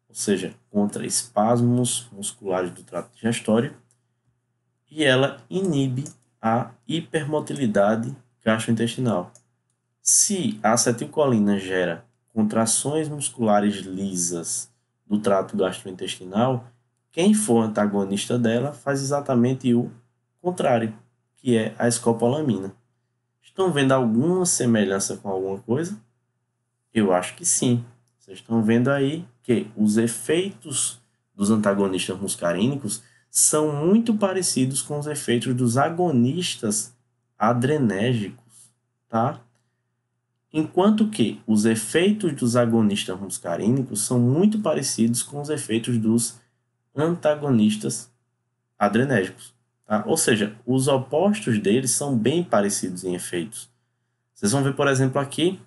ou seja, contra espasmos musculares do trato digestório, e ela inibe a hipermotilidade gastrointestinal. Se a acetilcolina gera contrações musculares lisas do trato gastrointestinal, quem for antagonista dela faz exatamente o contrário, que é a escopolamina. Estão vendo alguma semelhança com alguma coisa? Eu acho que sim. Vocês estão vendo aí que os efeitos dos antagonistas muscarínicos são muito parecidos com os efeitos dos agonistas adrenérgicos, tá? Enquanto que os efeitos dos agonistas muscarínicos são muito parecidos com os efeitos dos antagonistas adrenérgicos, tá? Ou seja, os opostos deles são bem parecidos em efeitos. Vocês vão ver, por exemplo, aqui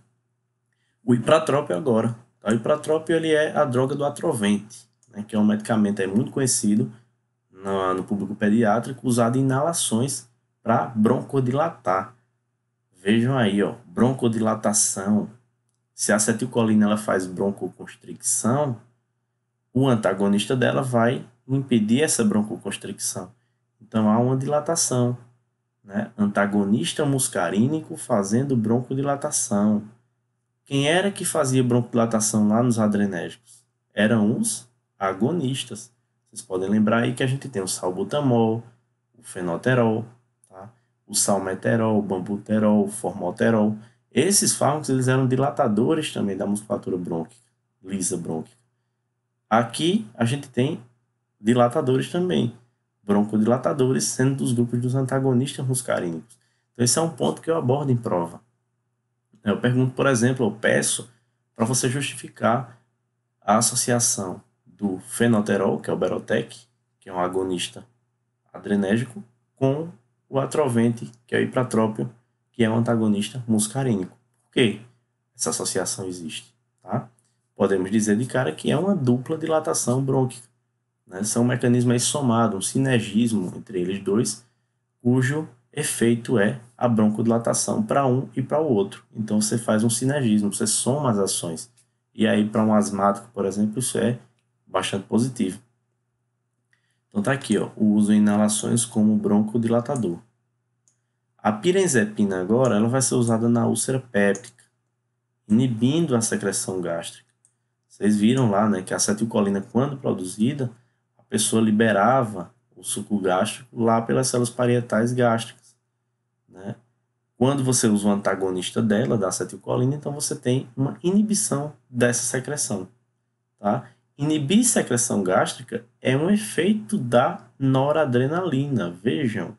o ipratrópio agora. Tá? O ipratrópio ele é a droga do atrovente, né? Que é um medicamento muito conhecido no público pediátrico, usado em inalações para broncodilatar. Vejam aí, ó, broncodilatação. Se a acetilcolina ela faz broncoconstricção, o antagonista dela vai impedir essa broncoconstricção. Então há uma dilatação, né? Antagonista muscarínico fazendo broncodilatação. Quem era que fazia broncodilatação lá nos adrenérgicos? Eram os agonistas. Vocês podem lembrar aí que a gente tem o salbutamol, o fenoterol, tá? O salmeterol, o bambuterol, o formoterol. Esses fármacos eles eram dilatadores também da musculatura brônquica, lisa brônquica. Aqui a gente tem dilatadores também, broncodilatadores, sendo dos grupos dos antagonistas muscarínicos. Então esse é um ponto que eu abordo em prova. Eu pergunto, por exemplo, eu peço para você justificar a associação do fenoterol, que é o Berotec, que é um agonista adrenérgico, com o atrovente, que é o ipratrópio, que é um antagonista muscarínico. Por que essa associação existe? Tá? Podemos dizer de cara que é uma dupla dilatação brônquica. Né? São mecanismos somados, um sinergismo entre eles dois, cujo efeito é a broncodilatação para um e para o outro. Então você faz um sinergismo, você soma as ações. E aí para um asmático, por exemplo, isso é bastante positivo. Então tá aqui, ó, o uso em inalações como broncodilatador. A pirenzepina agora ela vai ser usada na úlcera péptica, inibindo a secreção gástrica. Vocês viram lá, né, que a acetilcolina, quando produzida, a pessoa liberava o suco gástrico lá pelas células parietais gástricas. Né? Quando você usa um antagonista dela, da acetilcolina, então você tem uma inibição dessa secreção. Tá? Inibir secreção gástrica é um efeito da noradrenalina. Vejam,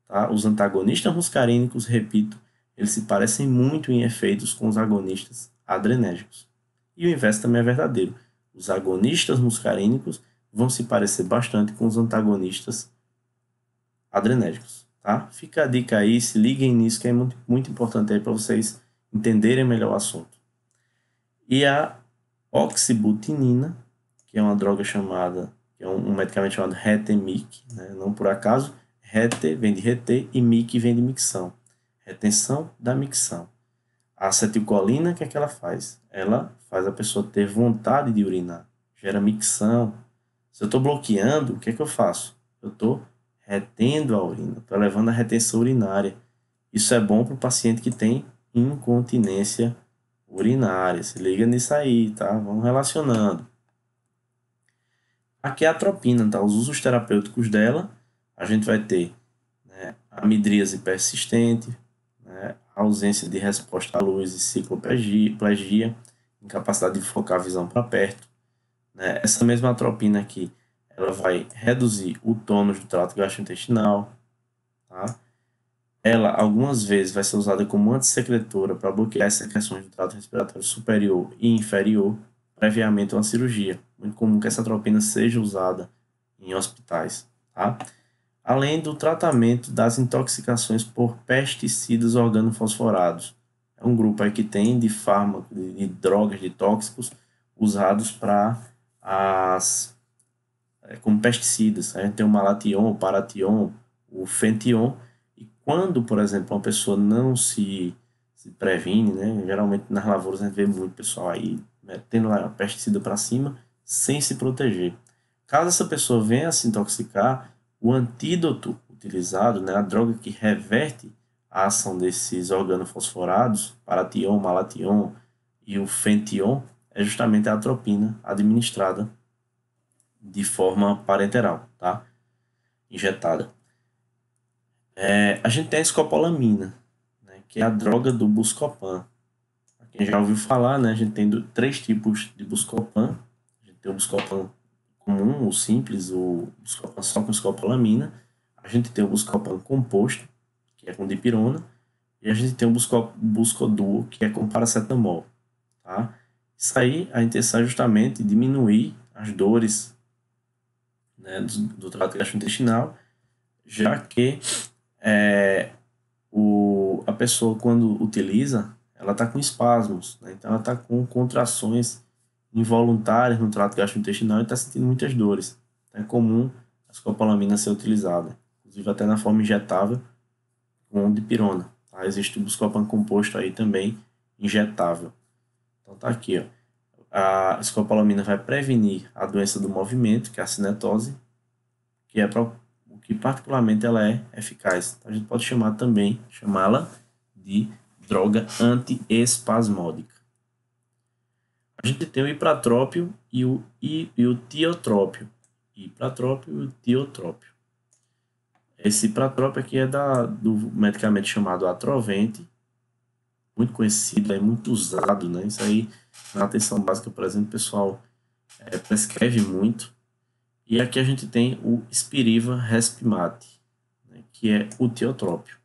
tá? Os antagonistas muscarínicos, repito, eles se parecem muito em efeitos com os agonistas adrenérgicos. E o inverso também é verdadeiro. Os agonistas muscarínicos vão se parecer bastante com os antagonistas adrenérgicos. Tá? Fica a dica aí, se liguem nisso que é muito, muito importante aí para vocês entenderem melhor o assunto. E a oxibutinina, que é uma droga chamada, que é um medicamento chamado Retemic, né? Não por acaso, rete vem de reter e mic vem de micção. Retenção da micção. A acetilcolina, o que é que ela faz? Ela faz a pessoa ter vontade de urinar, gera micção. Se eu estou bloqueando, o que é que eu faço? Eu estou retendo a urina, estou levando a retenção urinária. Isso é bom para o paciente que tem incontinência urinária. Se liga nisso aí, tá? Vamos relacionando. Aqui é a atropina, tá? Os usos terapêuticos dela, a gente vai ter, né, a midríase persistente, né, a ausência de resposta à luz e cicloplegia, incapacidade de focar a visão para perto. Né? Essa mesma atropina aqui, ela vai reduzir o tônus do trato gastrointestinal, tá? Ela, algumas vezes, vai ser usada como antissecretora para bloquear as secreções do trato respiratório superior e inferior, previamente a uma cirurgia. Muito comum que essa atropina seja usada em hospitais, tá? Além do tratamento das intoxicações por pesticidas organofosforados. É um grupo aí que tem de fármacos, de drogas, de tóxicos usados para como pesticidas. A gente tem o malation, o paration, o fention. E quando, por exemplo, uma pessoa não se previne, né? Geralmente nas lavouras a gente vê muito pessoal aí metendo lá pesticida para cima sem se proteger. Caso essa pessoa venha a se intoxicar, o antídoto utilizado, né, a droga que reverte a ação desses organofosforados, paration, malation e o fention, é justamente a atropina administrada de forma parenteral, tá? Injetada. A gente tem a escopolamina, né, que é a droga do Buscopan. Quem já ouviu falar, né, a gente tem 3 tipos de Buscopan. A gente tem o Buscopan comum, o simples, o Buscopan só com escopolamina. A gente tem o Buscopan composto, que é com dipirona. E a gente tem o Buscoduo, que é com paracetamol. Tá? Isso aí, a intenção é justamente diminuir as dores, né, do trato gastrointestinal, já que a pessoa, quando utiliza, ela está com espasmos, né? Então ela está com contrações involuntárias no trato gastrointestinal e está sentindo muitas dores. É comum a escopolamina ser utilizada, inclusive até na forma injetável com dipirona. Tá? Existe o Buscopan composto aí também injetável. Então tá aqui, ó. A escopolamina vai prevenir a doença do movimento, que é a cinetose, que é o que particularmente ela é eficaz. Então, a gente pode chamá-la de droga antiespasmódica. A gente tem o ipratrópio e o tiotrópio. Ipratrópio e o tiotrópio. Esse ipratrópio aqui é do medicamento chamado Atrovente, muito conhecido, é muito usado, né? Isso aí, na atenção básica, por exemplo, o pessoal prescreve muito. E aqui a gente tem o Spiriva Respimat, né, que é o tiotrópio.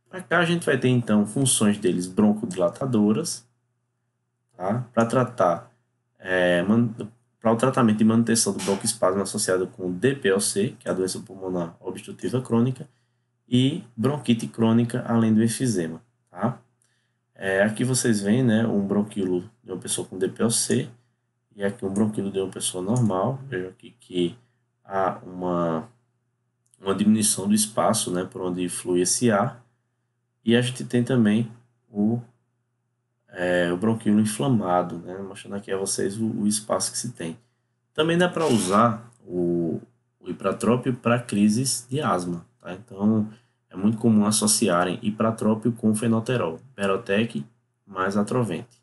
Para cá a gente vai ter, então, funções deles broncodilatadoras, tá? Para tratar, para o tratamento de manutenção do broncoespasmo associado com DPOC, que é a doença pulmonar obstrutiva crônica, e bronquite crônica, além do enfisema, tá? Aqui vocês veem, né, um bronquíolo de uma pessoa com DPOC, e aqui um bronquíolo de uma pessoa normal. Veja aqui que há uma diminuição do espaço, né, por onde flui esse ar. E a gente tem também o bronquíolo inflamado, né, mostrando aqui a vocês o espaço que se tem. Também dá para usar o ipratrópio para crises de asma. Tá? Então, é muito comum associarem ipratrópio com fenoterol, Berotec mais Atrovente.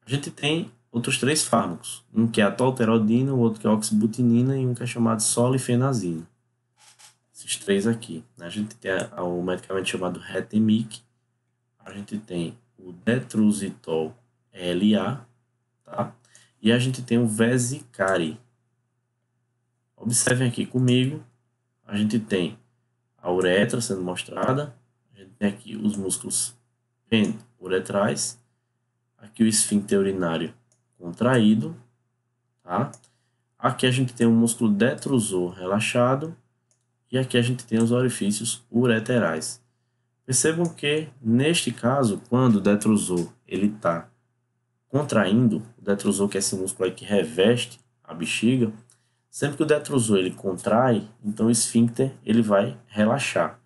A gente tem outros 3 fármacos, um que é a tolterodina, o outro que é a oxibutinina e um que é chamado solifenazina. Esses 3 aqui. A gente tem o medicamento chamado Retemic, a gente tem o detrusitol LA, tá? E a gente tem o Vesicari. Observem aqui comigo, a gente tem a uretra sendo mostrada, a gente tem aqui os músculos penuretrais, aqui o esfíncter urinário contraído, tá? Aqui a gente tem o músculo detrusor relaxado e aqui a gente tem os orifícios ureterais. Percebam que, neste caso, quando o detrusor está contraindo, o detrusor, que é esse músculo aí que reveste a bexiga, sempre que o detrusor ele contrai, então o esfíncter ele vai relaxar.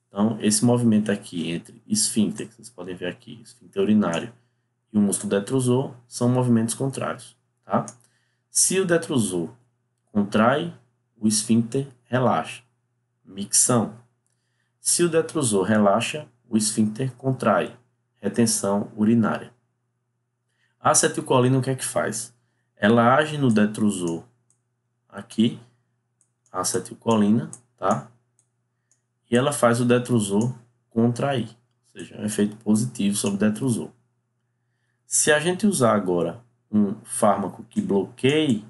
Então, esse movimento aqui entre esfíncter, que vocês podem ver aqui, esfíncter urinário, e o músculo detrusor são movimentos contrários. Tá? Se o detrusor contrai, o esfíncter relaxa. Micção. Se o detrusor relaxa, o esfíncter contrai. Retenção urinária. A acetilcolina o que é que faz? Ela age no detrusor aqui, a acetilcolina, tá? E ela faz o detrusor contrair, ou seja, um efeito positivo sobre o detrusor. Se a gente usar agora um fármaco que bloqueie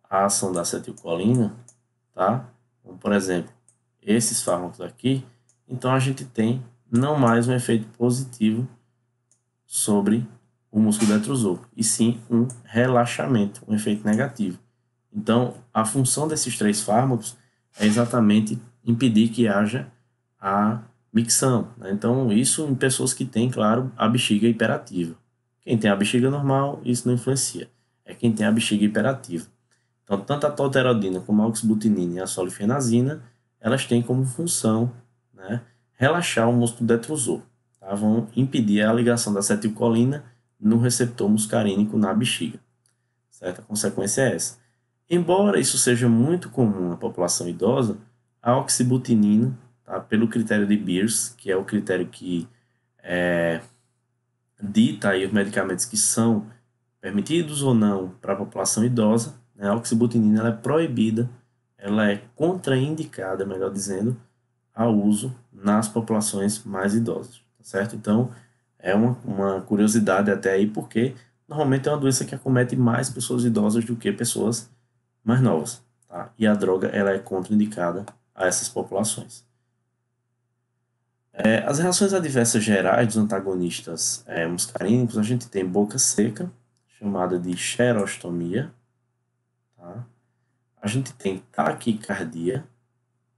a ação da acetilcolina, tá? Como, por exemplo, esses fármacos aqui, então a gente tem não mais um efeito positivo sobre o músculo detrusor, e sim um relaxamento, um efeito negativo. Então, a função desses 3 fármacos é exatamente impedir que haja a micção, né? Então, isso em pessoas que têm, claro, a bexiga hiperativa. Quem tem a bexiga normal, isso não influencia. É quem tem a bexiga hiperativa. Então, tanto a tolterodina como a oxibutinina e a solifenazina, elas têm como função, né, relaxar o músculo detrusor. Tá? Vão impedir a ligação da acetilcolina no receptor muscarínico na bexiga. Certo? A consequência é essa. Embora isso seja muito comum na população idosa, a oxibutinina tá? Pelo critério de Beers, que é o critério que dita aí os medicamentos que são permitidos ou não para a população idosa, né? A oxibutinina ela é proibida, ela é contraindicada, melhor dizendo, ao uso nas populações mais idosas, tá certo? Então, é uma curiosidade até aí, porque normalmente é uma doença que acomete mais pessoas idosas do que pessoas mais novas, tá? E a droga ela é contraindicada a essas populações. As reações adversas gerais dos antagonistas muscarínicos, a gente tem boca seca, chamada de xerostomia, tá? A gente tem taquicardia,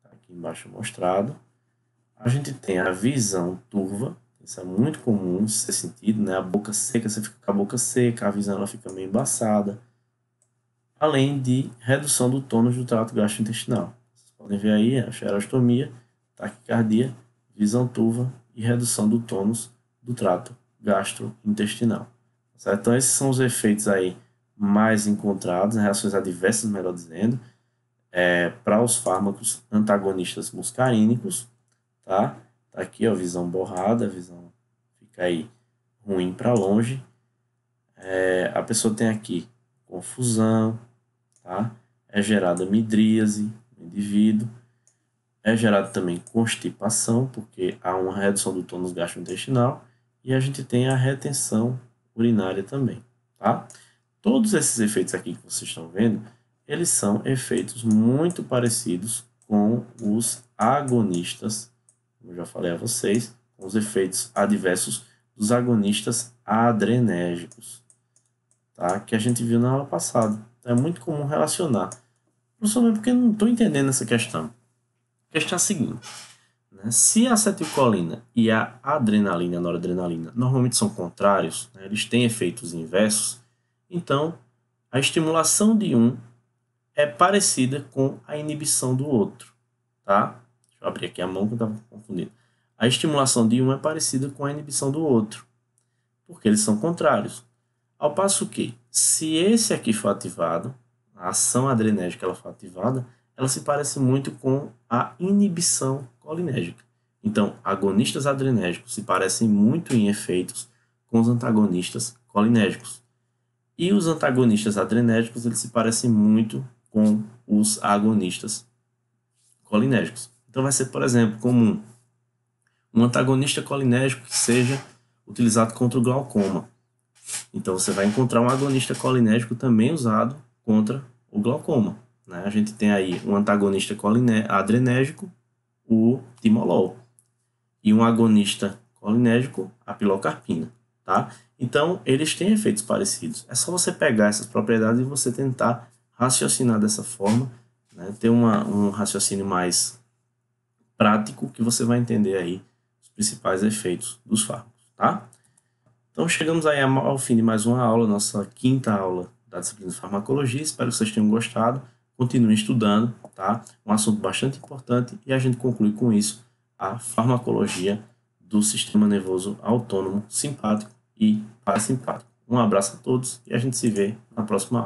tá aqui embaixo mostrado. A gente tem a visão turva, isso é muito comum ser sentido, né? A boca seca, você fica com a boca seca, a visão ela fica meio embaçada. Além de redução do tônus do trato gastrointestinal. Vocês podem ver aí a xerostomia, taquicardia, visão turva e redução do tônus do trato gastrointestinal. Certo? Então, esses são os efeitos aí mais encontrados, reações adversas, melhor dizendo, para os fármacos antagonistas muscarínicos, tá? Tá aqui, ó, visão borrada, a visão fica aí ruim para longe. A pessoa tem aqui confusão, tá? É gerada midríase no indivíduo. É gerada também constipação, porque há uma redução do tônus gastrointestinal. E a gente tem a retenção urinária também, tá? Todos esses efeitos aqui que vocês estão vendo, eles são efeitos muito parecidos com os agonistas, como eu já falei a vocês, com os efeitos adversos dos agonistas adrenérgicos, tá? Que a gente viu na aula passada. É muito comum relacionar. Professor, porque eu não estou entendendo essa questão. A questão é a seguinte, né? Se a acetilcolina e a adrenalina, a noradrenalina, normalmente são contrários, né? Eles têm efeitos inversos, então a estimulação de um é parecida com a inibição do outro, tá? Deixa eu abrir aqui a mão que eu estava confundindo. A estimulação de um é parecida com a inibição do outro, porque eles são contrários. Ao passo que, se esse aqui for ativado, a ação adrenérgica ela for ativada, ela se parece muito com a inibição colinérgica. Então, agonistas adrenérgicos se parecem muito em efeitos com os antagonistas colinérgicos. E os antagonistas adrenérgicos eles se parecem muito com os agonistas colinérgicos. Então, vai ser, por exemplo, comum um antagonista colinérgico que seja utilizado contra o glaucoma. Então, você vai encontrar um agonista colinérgico também usado contra o glaucoma, né? A gente tem aí um antagonista adrenérgico, o timolol, e um agonista colinérgico, a pilocarpina, tá? Então, eles têm efeitos parecidos. É só você pegar essas propriedades e você tentar raciocinar dessa forma, né? Ter um raciocínio mais prático que você vai entender aí os principais efeitos dos fármacos, tá? Então, chegamos aí ao fim de mais uma aula, nossa quinta aula da disciplina de farmacologia. Espero que vocês tenham gostado. Continuem estudando, tá? Um assunto bastante importante e a gente conclui com isso a farmacologia do sistema nervoso autônomo simpático e parasimpático. Um abraço a todos e a gente se vê na próxima aula.